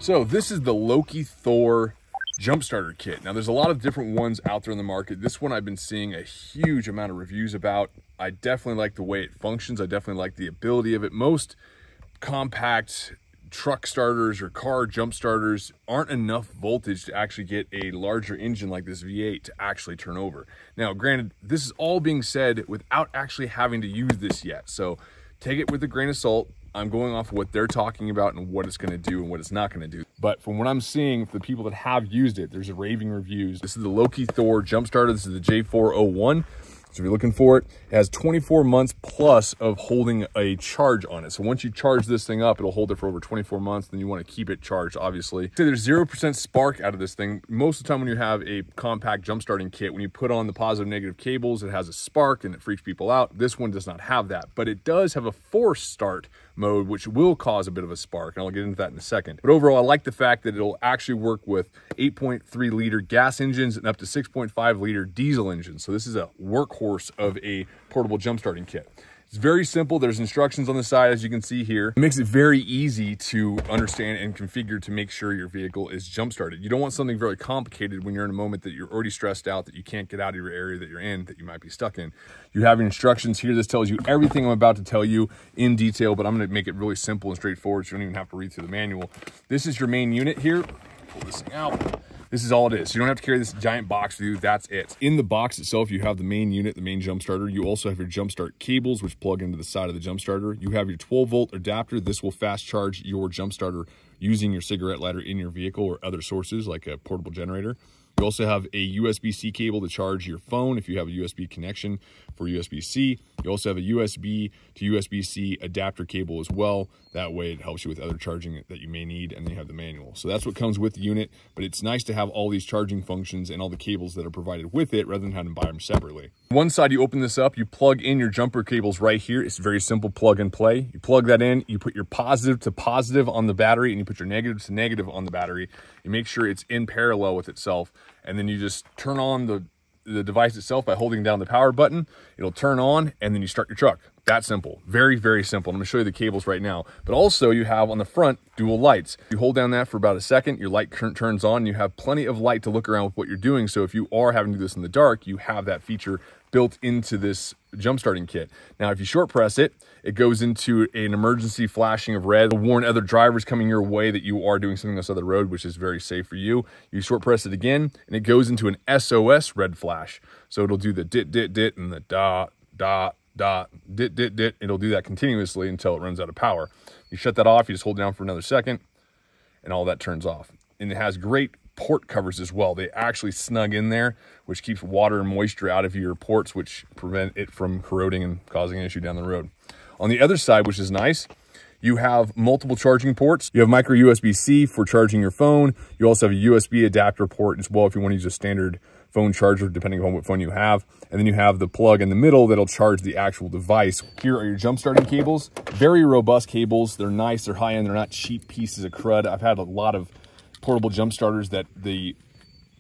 So this is the LokiThor Jump Starter kit. Now there's a lot of different ones out there in the market. This one I've been seeing a huge amount of reviews about. I definitely like the way it functions. I definitely like the ability of it. Most compact truck starters or car jump starters aren't enough voltage to actually get a larger engine like this V8 to actually turn over. Now granted, this is all being said without actually having to use this yet, so take it with a grain of salt. I'm going off of what they're talking about and what it's going to do and what it's not going to do. But from what I'm seeing, for the people that have used it, there's raving reviews. This is the LokiThor Jump Starter. This is the J401. So if you're looking for it, it has 24 months plus of holding a charge on it. So once you charge this thing up, it'll hold it for over 24 months. Then you want to keep it charged, obviously. So there's 0% spark out of this thing. Most of the time when you have a compact jump starting kit, when you put on the positive negative cables, it has a spark and it freaks people out. This one does not have that, but it does have a forced start mode, which will cause a bit of a spark, and I'll get into that in a second. But overall, I like the fact that it'll actually work with 8.3 liter gas engines and up to 6.5 liter diesel engines. So this is a workhorse of a portable jump starting kit. It's very simple. There's instructions on the side, as you can see here. It makes it very easy to understand and configure to make sure your vehicle is jump started. You don't want something very complicated when you're in a moment that you're already stressed out, that you can't get out of your area that you're in, that you might be stuck in. You have your instructions here. This tells you everything I'm about to tell you in detail, but I'm going to make it really simple and straightforward so you don't even have to read through the manual. This is your main unit here. Pull this thing out. This is all it is. You don't have to carry this giant box with you. That's it. In the box itself, you have the main unit, the main jump starter. You also have your jump start cables, which plug into the side of the jump starter. You have your 12-volt adapter. This will fast charge your jump starter using your cigarette lighter in your vehicle or other sources like a portable generator. You also have a USB-C cable to charge your phone if you have a USB connection for USB-C. You also have a USB to USB-C adapter cable as well. That way it helps you with other charging that you may need, and then you have the manual. So that's what comes with the unit, but it's nice to have all these charging functions and all the cables that are provided with it rather than having to buy them separately. One side, you open this up, you plug in your jumper cables right here. It's very simple, plug and play. You plug that in, you put your positive to positive on the battery, and you put your negative to negative on the battery. You make sure it's in parallel with itself, and then you just turn on the device itself by holding down the power button. It'll turn on, and then you start your truck. That simple. Very, very simple. I'm going to show you the cables right now. But also you have on the front dual lights. You hold down that for about a second, your light turns on, and you have plenty of light to look around with what you're doing. So if you are having to do this in the dark, you have that feature built into this jump starting kit. Now, if you short press it, it goes into an emergency flashing of red to warn other drivers coming your way that you are doing something on this other road, which is very safe for you. You short press it again, and it goes into an SOS red flash. So it'll do the dit, dit, dit, and the dot, dot, dot, dit, dit, dit. It'll do that continuously until it runs out of power. You shut that off, you just hold it down for another second, and all that turns off. And it has great port covers as well. They actually snug in there, which keeps water and moisture out of your ports, which prevent it from corroding and causing an issue down the road. On the other side, which is nice, you have multiple charging ports. You have micro USB-C for charging your phone. You also have a USB adapter port as well if you want to use a standard phone charger, depending on what phone you have. And then you have the plug in the middle that'll charge the actual device. Here are your jump starting cables. Very robust cables. They're nice, they're high end, they're not cheap pieces of crud. I've had a lot of portable jump starters that the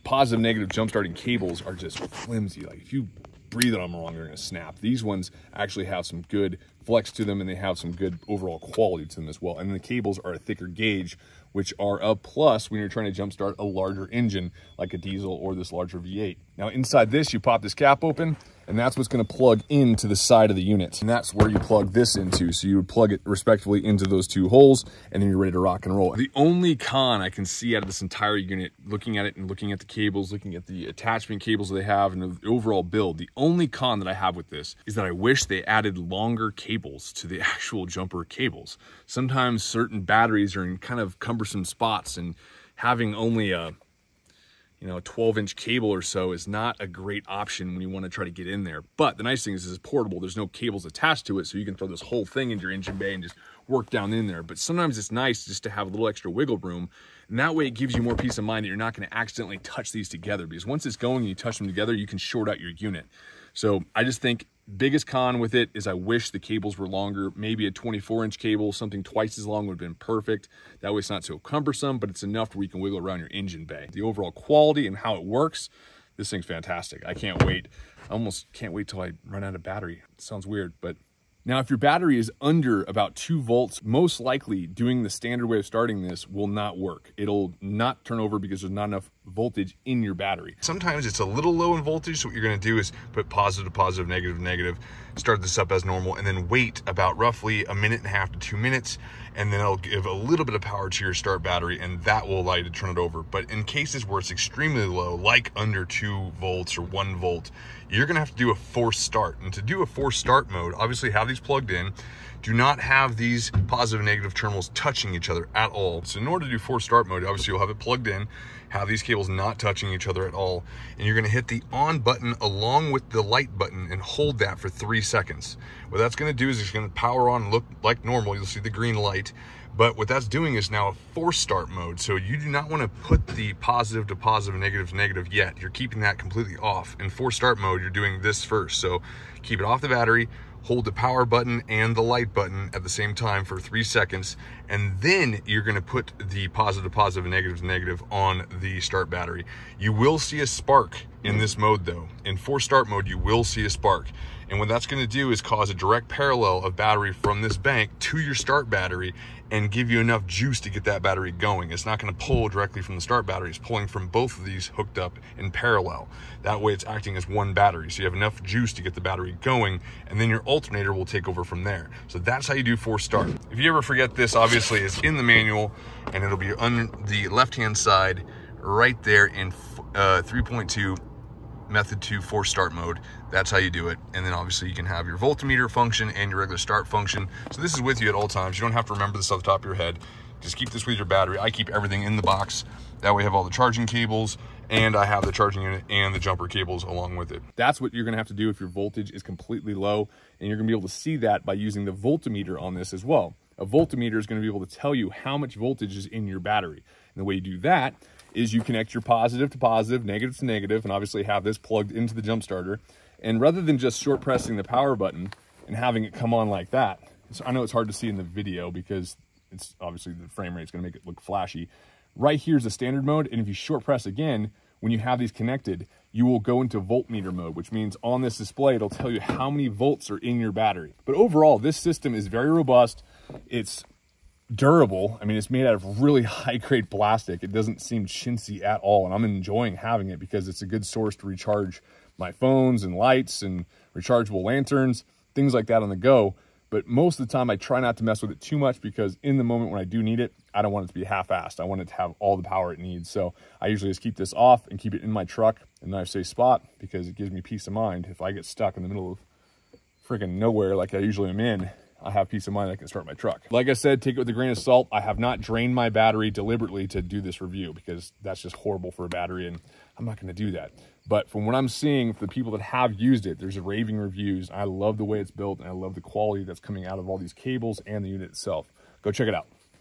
positive negative jump starting cables are just flimsy. Like if you breathe on them wrong, they're going to snap. These ones actually have some good flex to them, and they have some good overall quality to them as well. And the cables are a thicker gauge, which are a plus when you're trying to jump start a larger engine like a diesel or this larger V8. Now inside this, you pop this cap open, and that's what's going to plug into the side of the unit. And that's where you plug this into. So you would plug it respectively into those two holes, and then you're ready to rock and roll. The only con I can see out of this entire unit, looking at it and looking at the cables, looking at the attachment cables that they have and the overall build, the only con that I have with this is that I wish they added longer cables to the actual jumper cables. Sometimes certain batteries are in kind of cumbersome spots, and having only a 12-inch cable or so is not a great option when you want to try to get in there. But the nice thing is it's portable. There's no cables attached to it, so you can throw this whole thing into your engine bay and just work down in there. But sometimes it's nice just to have a little extra wiggle room, and that way it gives you more peace of mind that you're not going to accidentally touch these together, because once it's going and you touch them together, you can short out your unit. So I just think biggest con with it is I wish the cables were longer. Maybe a 24-inch cable, something twice as long would have been perfect. That way it's not so cumbersome, but it's enough where you can wiggle around your engine bay. The overall quality and how it works, this thing's fantastic. I can't wait. I almost can't wait till I run out of battery. It sounds weird, but Now, if your battery is under about 2 volts, most likely doing the standard way of starting this will not work. It'll not turn over because there's not enough voltage in your battery. Sometimes it's a little low in voltage, so what you're gonna do is put positive, positive, negative, negative, start this up as normal, and then wait about roughly 1.5 to 2 minutes, and then it'll give a little bit of power to your start battery, and that will allow you to turn it over. But in cases where it's extremely low, like under 2 volts or 1 volt, you're gonna have to do a forced start. And to do a forced start mode, obviously have these plugged in. Do not have these positive and negative terminals touching each other at all. So in order to do forced start mode, obviously you'll have it plugged in, have these cables not touching each other at all, and you're gonna hit the on button along with the light button and hold that for 3 seconds. What that's gonna do is it's gonna power on and look like normal. You'll see the green light. But what that's doing is now a forced start mode. So you do not want to put the positive to positive, negative to negative yet. You're keeping that completely off. In forced start mode, you're doing this first. So keep it off the battery, hold the power button and the light button at the same time for 3 seconds, and then you're gonna put the positive, positive, and negative to negative on the start battery. You will see a spark in this mode though. In forced start mode, you will see a spark. And what that's gonna do is cause a direct parallel of battery from this bank to your start battery and give you enough juice to get that battery going. It's not gonna pull directly from the start battery. It's pulling from both of these hooked up in parallel. That way it's acting as one battery. So you have enough juice to get the battery going, and then your alternator will take over from there. So that's how you do forced start. If you ever forget this, obviously it's in the manual, and it'll be on the left-hand side right there in 3.2. Method 2 forced start mode. That's how you do it. And then obviously you can have your voltmeter function and your regular start function. So this is with you at all times. You don't have to remember this off the top of your head. Just keep this with your battery. I keep everything in the box. That way I have all the charging cables, and I have the charging unit and the jumper cables along with it. That's what you're gonna have to do if your voltage is completely low, and you're gonna be able to see that by using the voltmeter on this as well. A voltmeter is gonna be able to tell you how much voltage is in your battery. And the way you do that is you connect your positive to positive, negative to negative, and obviously have this plugged into the jump starter. And rather than just short pressing the power button and having it come on like that, so I know it's hard to see in the video because it's obviously the frame rate is going to make it look flashy. Right here's the standard mode, and if you short press again, when you have these connected, you will go into voltmeter mode, which means on this display, it'll tell you how many volts are in your battery. But overall, this system is very robust. It's durable. I mean, it's made out of really high-grade plastic. It doesn't seem chintzy at all, and I'm enjoying having it because it's a good source to recharge my phones and lights and rechargeable lanterns, things like that on the go. But most of the time, I try not to mess with it too much because in the moment when I do need it, I don't want it to be half-assed. I want it to have all the power it needs. So I usually just keep this off and keep it in my truck in a nice safe spot because it gives me peace of mind. If I get stuck in the middle of freaking nowhere like I usually am in, I have peace of mind I can start my truck. Like I said, take it with a grain of salt. I have not drained my battery deliberately to do this review because that's just horrible for a battery, and I'm not gonna do that. But from what I'm seeing, for the people that have used it, there's raving reviews. I love the way it's built, and I love the quality that's coming out of all these cables and the unit itself. Go check it out.